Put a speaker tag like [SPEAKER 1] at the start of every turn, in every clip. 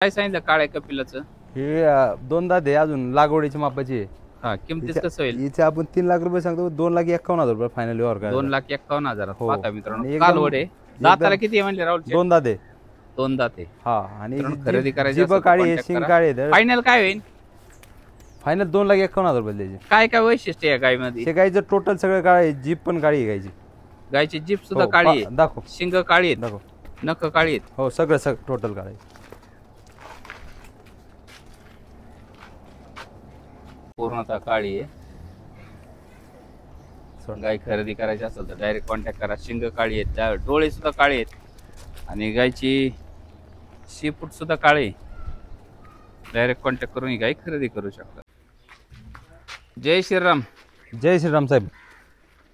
[SPEAKER 1] काय सांगितलं काळ्या कपिलाचं?
[SPEAKER 2] हे दोनदा दे अजून लागवडीच्या मापाची.
[SPEAKER 1] हा, किमतीच कसं होईल?
[SPEAKER 2] हिचे आपण 3 लाख रुपये सांगतो, 2,51,000 रुपये फायनल व्यवहार करायचा.
[SPEAKER 1] 2,51,000.
[SPEAKER 2] हो.
[SPEAKER 1] पाहता मित्रांनो,
[SPEAKER 2] आणि एकदम-
[SPEAKER 1] कालवड आहे. दाताला किती आहे म्हणले राहुल?
[SPEAKER 2] दोनदा दे.
[SPEAKER 1] दोन दात आहे.
[SPEAKER 2] हा, आणि
[SPEAKER 1] मित्रांनो, खरेदी करायची
[SPEAKER 2] जीभ
[SPEAKER 1] असेल तर
[SPEAKER 2] काळी आहे,
[SPEAKER 1] contact
[SPEAKER 2] शिंग
[SPEAKER 1] करा.
[SPEAKER 2] काळी आहे.
[SPEAKER 1] फायनल काय होईल?
[SPEAKER 2] फायनल 2,51,000 रुपये द्यायचे.
[SPEAKER 1] काय काय वैशिष्ट्य आहे गायमध्ये?
[SPEAKER 2] ते गायचं टोटल सगळं काळ आहे, जीभ पण काळी आहे गायची.
[SPEAKER 1] गायची जीभ सुद्धा
[SPEAKER 2] हो,
[SPEAKER 1] काळी आहे,
[SPEAKER 2] दाखव
[SPEAKER 1] शिंग काळी आहेत,
[SPEAKER 2] दाखव.
[SPEAKER 1] नख काळी आहेत.
[SPEAKER 2] हो, सगळं टोटल काळ आहे.
[SPEAKER 1] पूर्णतः काळी आहे. गाय खरेदी करायची असेल तर डायरेक्ट कॉन्टॅक्ट करा. शिंग काळी आहेत, त्या डोळे सुद्धा काळे आहेत आणि गायची शेपूट सुद्धा काळे. डायरेक्ट कॉन्टॅक्ट करून ही गाय खरेदी करू शकता. जय श्रीराम.
[SPEAKER 2] जय श्रीराम साहेब.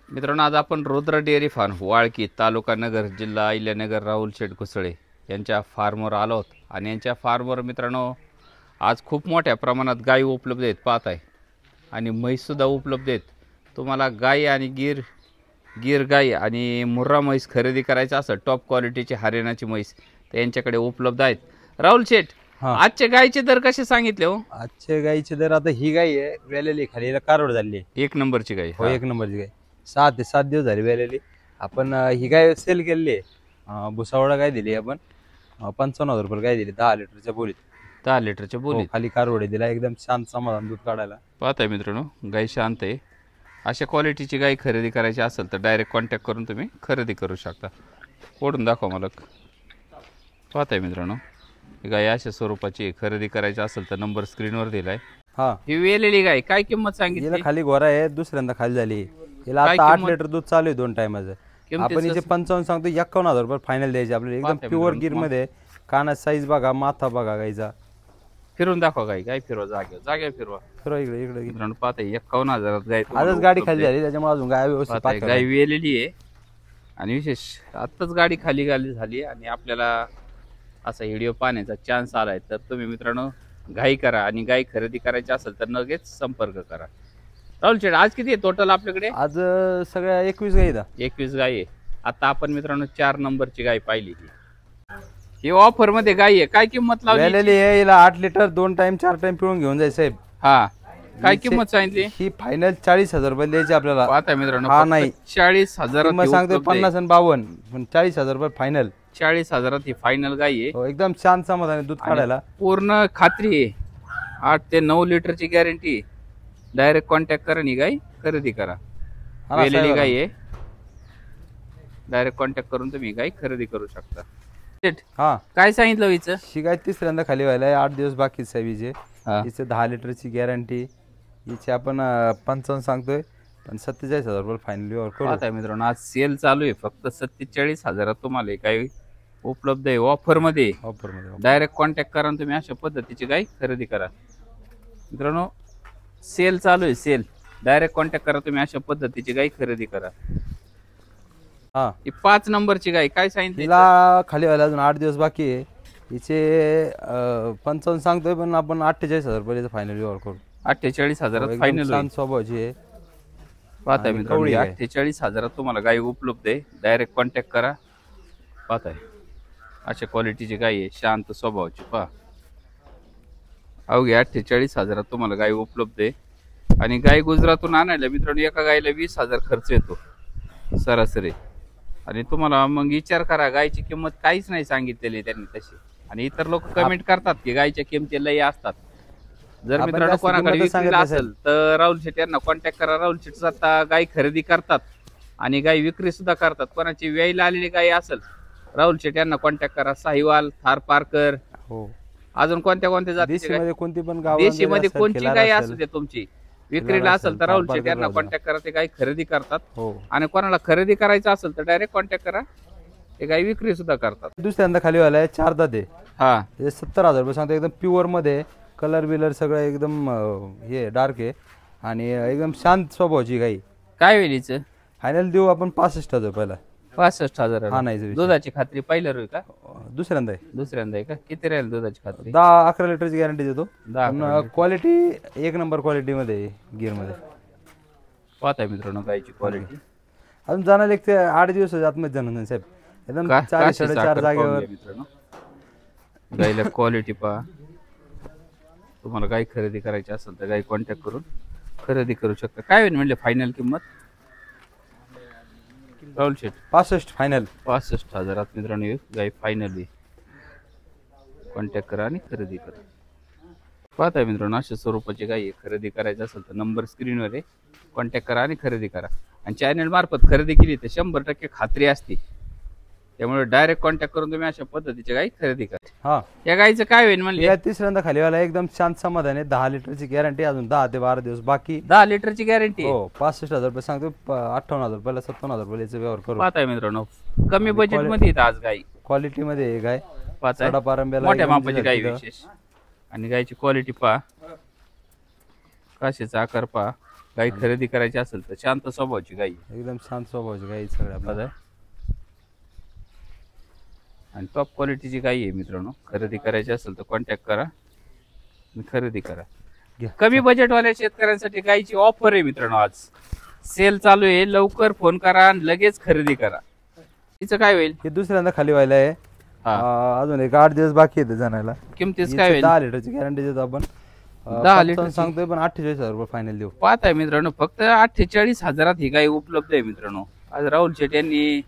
[SPEAKER 1] मित्रांनो, आज आपण रुद्र डेअरी फार्म वाळकी, तालुका नगर, जिल्हा अहिल्यानगर, राहुल शेठ कुसळे यांच्या फार्मवर आलो आहोत. आणि यांच्या फार्मवर मित्रांनो आज खूप मोठ्या प्रमाणात गायी उपलब्ध आहेत, पाहत आहे. आणि म्हैससुद्धा उपलब्ध आहेत. तुम्हाला गाय आणि गिर गाय आणि मुर्रा म्हैस खरेदी करायचं असेल, टॉप क्वालिटीची हरियाणाची म्हैस तर यांच्याकडे उपलब्ध आहेत. राहुल शेठ, आजचे गायचे दर कसे सांगितले हो?
[SPEAKER 2] आजचे गायचे दर, आता ही गाय आहे वेलेली, खाली कारवड झाली.
[SPEAKER 1] एक नंबरची गाय.
[SPEAKER 2] हो, एक नंबरची गाय. 6 ते 7 दिवस झाले वेलेली. आपण ही गाय सेल केलेली आहे. भुसावळा गाय दिली आपण 55,000 रुपये गाय दिली, 10 लिटरच्या बोलीत.
[SPEAKER 1] 10 लिटरच्या बोलीत.
[SPEAKER 2] खाली कारवडे दिला, एकदम शांत समाधान दूध काढायला.
[SPEAKER 1] पाहताय मित्रांनो, गाय शांत आहे. अशा क्वालिटीची गाय खरेदी करायची असेल तर डायरेक्ट कॉन्टॅक्ट करून तुम्ही खरेदी करू शकता. ओढून दाखवा मला. पाहताय मित्रांनो, ही गाय अशा स्वरूपाची खरेदी करायची असेल तर नंबर स्क्रीनवर दिलाय.
[SPEAKER 2] हा,
[SPEAKER 1] ही वेलेली गाय काय किंमत सांगितली?
[SPEAKER 2] हिला खाली गोरा आहे, दुसऱ्यांदा खाली झाली. हिला आता 8 लिटर दूध चालू आहे 2 टायमाचं. आपण हिचे 55 सांगतो, 51,000 रुपये फायनल द्यायचे आपल्याला. एकदम प्युअर गिर मध्ये. कानाचा साईज बघा, माथा बघा गायचा.
[SPEAKER 1] फिरून दाखवा गाय. गाय फिरवा, जागेवर फिरवा.
[SPEAKER 2] फिरवा इकडे इकडे.
[SPEAKER 1] मित्रांनो पाहताय 51,000 गाय.
[SPEAKER 2] आजच गाडी खाली झाली, त्याच्यामुळे अजून गाय व्यवस्थित
[SPEAKER 1] गाय वेलेली आहे. आणि विशेष आत्ताच गाडी खाली झाली आणि आपल्याला असा व्हिडिओ पाहण्याचा चान्स आलाय. तर तुम्ही मित्रांनो घाई करा आणि गाय खरेदी करायची असेल तर लगेच संपर्क करा. राहुल शेठ, आज किती आहे टोटल आपल्याकडे?
[SPEAKER 2] आज सगळ्या 21 गाई.
[SPEAKER 1] 21 गाय आहे. आता आपण मित्रांनो 4 नंबरची गाय पाहिली. ही ऑफर मध्ये गाय आहे. काय किंमत लावली?
[SPEAKER 2] हिला 8 लिटर 2 टाइम 4 टाइम पिळून घेऊन जाय साहेब.
[SPEAKER 1] हा, काय किंमत सांगितली?
[SPEAKER 2] ही फायनल 40,000 रुपये द्यायची आपल्याला.
[SPEAKER 1] पाहता मित्रांनो,
[SPEAKER 2] हा नाही
[SPEAKER 1] 40,000
[SPEAKER 2] सांगतो, 50 आणि 52 पण 40,000 रुपये फायनल.
[SPEAKER 1] 40,000 ही फायनल गाय आहे.
[SPEAKER 2] एकदम शांत समाधान दूध काढायला.
[SPEAKER 1] पूर्ण खात्री आहे. 8 ते 9 लिटरची गॅरंटी. डायरेक्ट कॉन्टॅक्ट करा आणि गाय खरेदी करा. वेलेली गाय आहे. डायरेक्ट कॉन्टॅक्ट करून तुम्ही गाय खरेदी करू शकता.
[SPEAKER 2] हा,
[SPEAKER 1] काय सांगितलं हिचं?
[SPEAKER 2] ही गाय तिसऱ्यांदा खाली व्हायला 8 दिवस बाकी साहेब. हिचे 10 लिटरची गॅरंटी. हिचे आपण 55 सांगतोय, पण 47,000 रुपये फायनल व्यवहार करू.
[SPEAKER 1] आता मित्रांनो आज सेल चालू आहे. फक्त 47,000 तुम्हाला गाय उपलब्ध आहे ऑफर मध्ये. डायरेक्ट कॉन्टॅक्ट करा आणि तुम्ही अशा पद्धतीची गाय खरेदी करा. मित्रांनो सेल चालू आहे, सेल. डायरेक्ट कॉन्टॅक्ट करा, तुम्ही अशा पद्धतीची गाय खरेदी करा.
[SPEAKER 2] हा,
[SPEAKER 1] ही 5 नंबरची गाय काय सांगितलं?
[SPEAKER 2] हिला खाली व्हायला अजून 8 दिवस बाकी आहे. हिचे 55 सांगतोय, पण आपण 48,000 रुपये फायनल व्यवहार करू.
[SPEAKER 1] 48,000 फायनल.
[SPEAKER 2] शांत स्वभावाची आहे.
[SPEAKER 1] पाहताय मित्रांनो, 48,000 तुम्हाला गाय उपलब्ध आहे. डायरेक्ट कॉन्टॅक्ट करा. पाहताय अशा क्वालिटीची गाय आहे, शांत स्वभावाची. पहा, अवघे 48,000 तुम्हाला गाय उपलब्ध आहे. आणि गाय गुजरातून आणायला मित्रांनो एका गायला 20,000 खर्च येतो सरासरी. आणि तुम्हाला मग विचार करा, गायची किंमत काहीच नाही सांगितलेली त्यांनी तशी. आणि इतर लोक कमेंट करतात की गायच्या किमती लई असतात. जर मित्रांनो कोणाकडे विक्रीला असेल तर राहुल शेठ यांना कॉन्टॅक्ट करा. राहुल शेठ आता गाय खरेदी करतात आणि गाय विक्री सुद्धा करतात. कोणाची वेळीला आलेली गाय असेल राहुल शेठ यांना कॉन्टॅक्ट करा. साहिवाल, थार पारकर, अजून कोणत्या जातीची,
[SPEAKER 2] कोणती पण
[SPEAKER 1] देशीमध्ये कोणची गाय असू दे तुमची विक्रीला असेल तर राहुल शेठ यांना कॉन्टॅक्ट करा. ते गाय खरेदी करतात. आणि कोणाला खरेदी करायचं असेल तर डायरेक्ट कॉन्टॅक्ट करा. ते गाय विक्री सुद्धा करतात.
[SPEAKER 2] दुसऱ्यांदा खाली व्हायला 4 दात आहे.
[SPEAKER 1] हा,
[SPEAKER 2] 70,000 रुपये सांगतो. एकदम प्युअर मध्ये, कलर बिलर सगळं एकदम हे डार्क आहे आणि एकदम शांत स्वभावाची गाई.
[SPEAKER 1] काय वेळीच
[SPEAKER 2] फायनल देऊ आपण 65,000 रुपयाला.
[SPEAKER 1] 65,000.
[SPEAKER 2] हा, नाही
[SPEAKER 1] दुधाची खात्री पहिल्या रोज का
[SPEAKER 2] दुसऱ्यांदा आहे?
[SPEAKER 1] दुसऱ्यांदा आहे का? किती राहील दुधाची खात्री?
[SPEAKER 2] 10-11 लिटरची गॅरंटी देतो.
[SPEAKER 1] 10
[SPEAKER 2] क्वालिटी 1 नंबर क्वालिटी मध्ये, गिर मध्ये.
[SPEAKER 1] पाहताय मित्रांनो गायची क्वालिटी.
[SPEAKER 2] अजून जाणार एक 8 दिवस आतमध्ये जाणार साहेब. एकदम 4-4.5 जागेवर.
[SPEAKER 1] गाईला क्वालिटी पहा. तुम्हाला गाय खरेदी करायची असेल तर गाई कॉन्टॅक्ट करून खरेदी करू शकता. काय होईल म्हणले फायनल किंमत राहुल शेठ?
[SPEAKER 2] 65 फायनल.
[SPEAKER 1] 65,000 मित्रांनो एक गाय फायनली. कॉन्टॅक्ट करा आणि खरेदी करा. पाहताय मित्रांनो अशा स्वरूपाची गाय खरेदी करायची असेल तर नंबर स्क्रीनवर आहे, कॉन्टॅक्ट करा आणि खरेदी करा. आणि चॅनल मार्फत खरेदी केली तर 100% खात्री असते. त्यामुळे डायरेक्ट कॉन्टॅक्ट करून तुम्ही अशा पद्धतीची गाय खरेदी करा.
[SPEAKER 2] हा,
[SPEAKER 1] या गायचं काय होईल म्हणले?
[SPEAKER 2] या तिसऱ्यांदा खालीवाला एकदम शांत समाधान आहे. 10 लिटरची गॅरंटी, अजून 10 ते 12 दिवस बाकी.
[SPEAKER 1] 10 लिटरची गॅरंटी.
[SPEAKER 2] हो, 65,000 रुपये सांगतो. 58,000 रुपयाला 57,000 रुपयाचा व्यवहार करू.
[SPEAKER 1] पाहताय मित्रांनो कमी बजेट मध्ये येत आज गाय.
[SPEAKER 2] क्वालिटी मध्ये आहे गाय.
[SPEAKER 1] पाहताय
[SPEAKER 2] पारंब्याला
[SPEAKER 1] मोठ्या
[SPEAKER 2] एकदम
[SPEAKER 1] मापाची गाय विशेष. आणि गायची क्वालिटी पहा, काशीचा आकार पहा. गाय खरेदी करायची असेल तर शांत स्वभावाची गाय आहे.
[SPEAKER 2] एकदम शांत स्वभावाची गाय सगळ्या आपल्याला.
[SPEAKER 1] पाहताय आणि टॉप क्वालिटीची गाय आहे मित्रांनो. खरेदी करायची असेल तर कॉन्टॅक्ट करा आणि खरेदी करा.
[SPEAKER 2] घ्या.
[SPEAKER 1] कमी बजेटवाल्या शेतकऱ्यांसाठी गायची ऑफर आहे मित्रांनो. आज सेल चालू आहे, लवकर फोन करा आणि लगेच खरेदी करा. तिचं काय होईल?
[SPEAKER 2] हे दुसऱ्यांदा खाली व्हायला आहे. अजून एक 8 दिवस बाकी आहे जाण्याला.
[SPEAKER 1] किमतीच काय होईल?
[SPEAKER 2] 10 लिटरची गॅरंटी देतो आपण.
[SPEAKER 1] 10 लिटर
[SPEAKER 2] सांगतोय पण 48,000 रुपये फायनल देऊ.
[SPEAKER 1] पाहताय मित्रांनो फक्त 48,000 ही गाय उपलब्ध आहे मित्रांनो. आज राहुल शेठ यांनी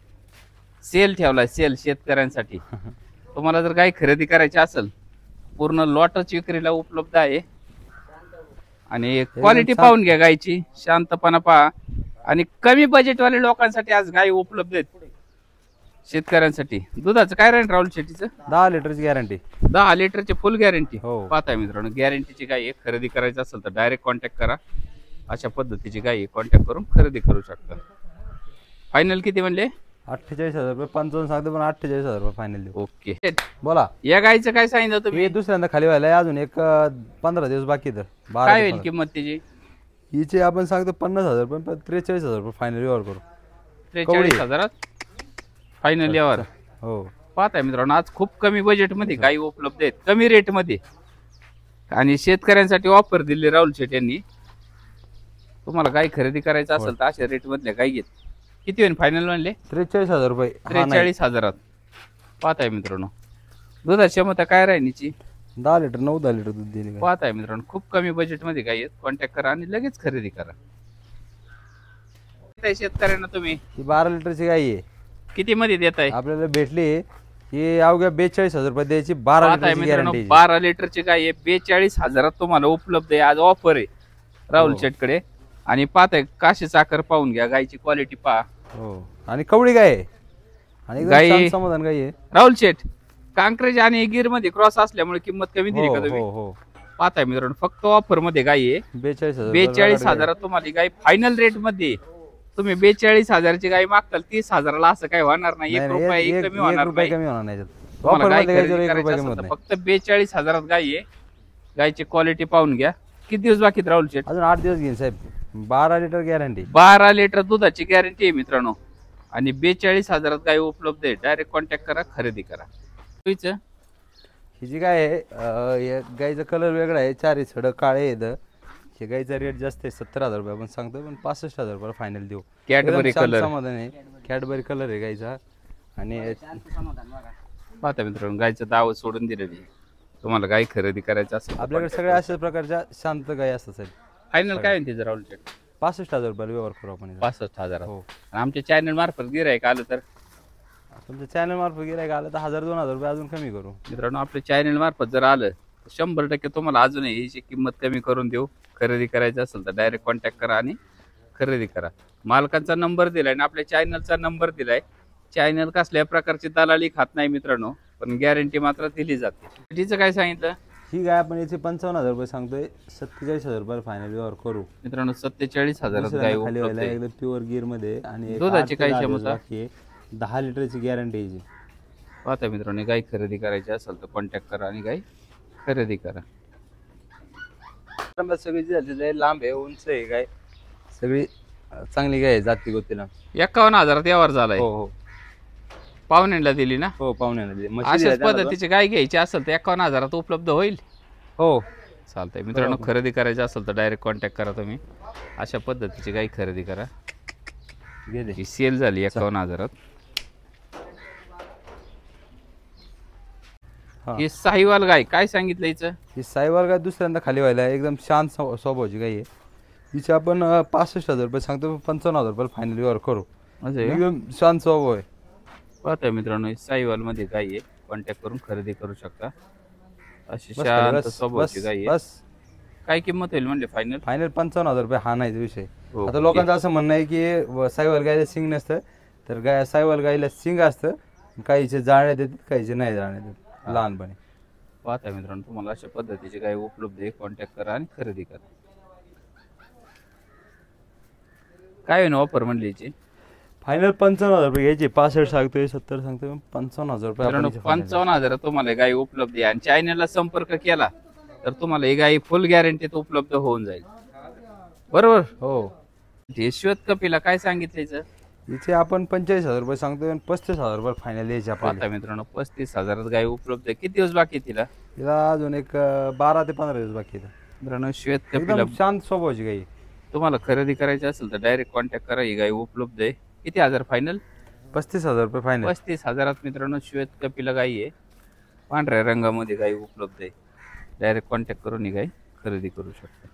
[SPEAKER 1] सेल ठेवलाय, सेल शेतकऱ्यांसाठी. तुम्हाला जर गाय खरेदी करायची असेल पूर्ण लॉटच विक्रीला उपलब्ध आहे. आणि क्वालिटी पाहून घ्या गायची, शांतपणा पहा. आणि कमी बजेटवाले लोकांसाठी आज गाय उपलब्ध आहेत शेतकऱ्यांसाठी. दुधाचं काय राहील राहुल शेट्टीचं?
[SPEAKER 2] 10 लिटरची गॅरंटी.
[SPEAKER 1] 10 लिटरची फुल गॅरंटी.
[SPEAKER 2] हो.
[SPEAKER 1] पाहताय मित्रांनो गॅरंटीची गाय खरेदी करायची असेल तर डायरेक्ट कॉन्टॅक्ट करा. अशा पद्धतीची गाय कॉन्टॅक्ट करून खरेदी करू शकता. फायनल किती म्हणले?
[SPEAKER 2] 48,000 रुपये. 55 सांगतो पण 48,000 रुपये फायनल देऊ.
[SPEAKER 1] ओके.
[SPEAKER 2] बोला.
[SPEAKER 1] या गायचं काय सांगितलं तुम्ही?
[SPEAKER 2] हे दुसऱ्यांदा खाली व्हायला आहे, अजून एक 15 दिवस बाकी तर 12
[SPEAKER 1] काय
[SPEAKER 2] ते
[SPEAKER 1] होईल किंमत त्याची?
[SPEAKER 2] हिचे आपण सांगतो 50,000 रुपये, पण 43,000 रुपये फायनल व्यवहार करू.
[SPEAKER 1] 43,000 फायनल यावर.
[SPEAKER 2] हो.
[SPEAKER 1] पाहताय मित्रांनो आज खूप कमी बजेट मध्ये गायी उपलब्ध आहेत, कमी रेट मध्ये. आणि शेतकऱ्यांसाठी ऑफर दिली राहुल शेठ यांनी. तुम्हाला गाय खरेदी करायचं असेल तर अशा रेट मधल्या गायी आहेत. किती होईल फायनल म्हणले?
[SPEAKER 2] 43,000 रुपये.
[SPEAKER 1] 43,000. पाहताय मित्रांनो दुधाची क्षमता काय राहिनीची?
[SPEAKER 2] 10 लिटर 9-10 लिटर दूध दिले.
[SPEAKER 1] पाहताय मित्रांनो खूप कमी बजेट मध्ये गायी आहेत. कॉन्टॅक्ट करा आणि लगेच खरेदी करा. शेतकऱ्यांना तुम्ही
[SPEAKER 2] ही 12 लिटरची गाय आहे.
[SPEAKER 1] किती मध्ये देत आहे?
[SPEAKER 2] आपल्याला भेटली ही अवघ्या 42,000 रुपये द्यायची. 12 लिटरची गॅरंटी.
[SPEAKER 1] 12 लिटरची गाय आहे. 42,000 तुम्हाला उपलब्ध आहे. आज ऑफर आहे राहुल शेटकडे. आणि पाहताय काशी साखर पाहून घ्या, गायची क्वालिटी पहा.
[SPEAKER 2] हो. आणि कवडी गाय आहे आणि
[SPEAKER 1] गाय
[SPEAKER 2] समाधान गाय आहे.
[SPEAKER 1] राहुल शेठ कांक्रेज आणि गिर मध्ये क्रॉस असल्यामुळे किंमत कमी दिली का तुम्ही?
[SPEAKER 2] हो हो.
[SPEAKER 1] पाहताय मित्रांनो फक्त ऑफर मध्ये गाय आहे. 42,000 तुम्हाला गाय फायनल रेट मध्ये. तुम्ही 42,000ची गाय मागताल 30,000ला असं काही होणार नाही. 1 रुपया कमी होणार नाही. तुम्हाला गाय खरेदी करायची असेल तर फक्त 42,000 गाय आहे. गायची क्वालिटी पाहून घ्या. किती दिवस बाकी राहुल शेठ?
[SPEAKER 2] अजून 8 दिवस घेईन साहेब. 12 लिटर गॅरंटी.
[SPEAKER 1] 12 लिटर दुधाची गॅरंटी आहे मित्रांनो. आणि 42,000 गाय उपलब्ध आहे. डायरेक्ट कॉन्टॅक्ट करा, खरेदी करा.
[SPEAKER 2] ही जी गाय आहे गायचा कलर वेगळा आहे. 4 छड काळे आहेत. हे गायचा रेट जास्त आहे 70,000 रुपये आपण सांगतो, पण 65,000 रुपये फायनल देऊ.
[SPEAKER 1] कॅडबरी कलर
[SPEAKER 2] समाधान आहे. कॅडबरी कलर आहे गायचा. आणि
[SPEAKER 1] पाहता मित्रांनो गायचं दाव सोडून दिलेली. तुम्हाला गाय खरेदी करायची असेल
[SPEAKER 2] आपल्याकडे सगळ्या अशाच प्रकारच्या शांत गाय असतात साहेब.
[SPEAKER 1] फायनल काय म्हणते राहुल शेठ?
[SPEAKER 2] 65,000 रुपये व्यवहार करू आपण.
[SPEAKER 1] 65,000.
[SPEAKER 2] हो.
[SPEAKER 1] आमच्या चॅनल मार्फत गिरायक आलं तर?
[SPEAKER 2] तुमच्या चॅनल मार्फत गिरायक आलं तर 1,000-2,000 रुपये अजून कमी करू.
[SPEAKER 1] मित्रांनो आपल्या चॅनल मार्फत जर आलं तर 100% तुम्हाला अजूनही याची किंमत कमी करून देऊ. खरेदी करायची असेल तर डायरेक्ट कॉन्टॅक्ट करा आणि खरेदी करा. मालकांचा नंबर दिलाय आणि आपल्या चॅनलचा नंबर दिलाय. चॅनल कसल्या प्रकारची दलाली खात नाही मित्रांनो, पण गॅरंटी मात्र दिली जाते. तिचं काय सांगितलं?
[SPEAKER 2] ही गाय आपण याचे 55,000 रुपये सांगतोय. 47,000 रुपये फायनल व्यवहार करू
[SPEAKER 1] मित्रांनो. 47,000 गाय उपलब्ध आहे.
[SPEAKER 2] एकदम प्युअर गिर मध्ये. आणि
[SPEAKER 1] दुधाची काय क्षमता?
[SPEAKER 2] 10 लिटरची गॅरंटी याची.
[SPEAKER 1] पाहता मित्रांनो गाय खरेदी करायची असेल तर कॉन्टॅक्ट करा आणि गाय खरेदी करा.
[SPEAKER 2] सगळी लांब आहे, उंच आहे गाय. सगळी चांगली गाय आहे, जाती गोतीला.
[SPEAKER 1] 51,000 व्यवहार झालाय.
[SPEAKER 2] हो हो.
[SPEAKER 1] पाहुण्यांना दिली ना?
[SPEAKER 2] हो पाहुण्यांना दिली.
[SPEAKER 1] अशाच पद्धतीची गाय घ्यायची असेल तर 51,000 उपलब्ध होईल.
[SPEAKER 2] हो
[SPEAKER 1] चालतंय मित्रांनो. खरेदी करायची असेल तर डायरेक्ट कॉन्टॅक्ट करा तुम्ही. अशा पद्धतीची गाय खरेदी करा. ही सेल झाली 51,000.
[SPEAKER 2] हा.
[SPEAKER 1] हे साहिवाल गाय काय सांगितलं हिचं?
[SPEAKER 2] ही साईवाल गाय दुसऱ्यांदा खाली व्हायला एकदम शांत स्वभावाची गाय आहे. हिचे आपण 65,000 रुपये सांगतो, 55,000 रुपये फायनल व्यवहार करू.
[SPEAKER 1] असं आहे का?
[SPEAKER 2] एकदम शांत स्वभाव आहे.
[SPEAKER 1] पाहताय मित्रांनो, साहिवाल मध्ये गाय आहे, कॉन्टॅक्ट करून खरेदी करू शकता. अशी
[SPEAKER 2] बस
[SPEAKER 1] शांत
[SPEAKER 2] बस
[SPEAKER 1] स्वभावाची
[SPEAKER 2] बस
[SPEAKER 1] गाय आहे.
[SPEAKER 2] बस
[SPEAKER 1] काय किंमत होईल म्हणजे फायनल?
[SPEAKER 2] फायनल 55,000 रुपये हा नाही विषय.
[SPEAKER 1] हो,
[SPEAKER 2] आता
[SPEAKER 1] ओके.
[SPEAKER 2] लोकांचं असं म्हणणं आहे की साईवाल गायला सिंग नसतं, तर साईवाल गायला सिंग असतं, काहीचे जाळण्यात देतात, काहीचे नाही जाळण्यात देतात लहानपणी.
[SPEAKER 1] पाहता मित्रांनो, तुम्हाला अशा पद्धतीची गाय उपलब्ध आहे, कॉन्टॅक्ट करा आणि खरेदी करा. काय आहे ना ऑफर म्हणली याची?
[SPEAKER 2] फायनल 55,000 रुपये घ्यायचे. 65 सांगतोय, 70 सांगतोय, 55,000 रुपये आपण
[SPEAKER 1] मित्रांनो,
[SPEAKER 2] हिचे final.
[SPEAKER 1] 55,000 तुम्हाला गाय उपलब्ध आहे आणि चॅनलला संपर्क केला तर तुम्हाला ही गाय फुल गॅरंटीत उपलब्ध होऊन जाईल. बरोबर.
[SPEAKER 2] हो.
[SPEAKER 1] हे श्वेत कपिला काय सांगितलं याचं?
[SPEAKER 2] हिचे आपण 45,000 रुपये सांगतोय आणि 35,000 रुपये फायनल द्यायचे आपल्याला.
[SPEAKER 1] पाहता मित्रांनो, 35,000 गाय उपलब्ध आहे. किती दिवस बाकी आहे तिला?
[SPEAKER 2] तिला अजून एक 12 ते 15 दिवस बाकी आहे.
[SPEAKER 1] मित्रांनो, श्वेत कपिला
[SPEAKER 2] एकदम शांत स्वभावाची गाई आहे.
[SPEAKER 1] तुम्हाला खरेदी करायची असेल तर डायरेक्ट कॉन्टॅक्ट करा. ही गाय उपलब्ध आहे. किती हजार फायनल?
[SPEAKER 2] 35,000 रुपये फायनल.
[SPEAKER 1] 35,000 मित्रांनो श्वेत कपिला गाई आहे, पांढऱ्या रंगामध्ये गाय उपलब्ध आहे. डायरेक्ट कॉन्टॅक्ट करून ही गाय खरेदी करू शकता.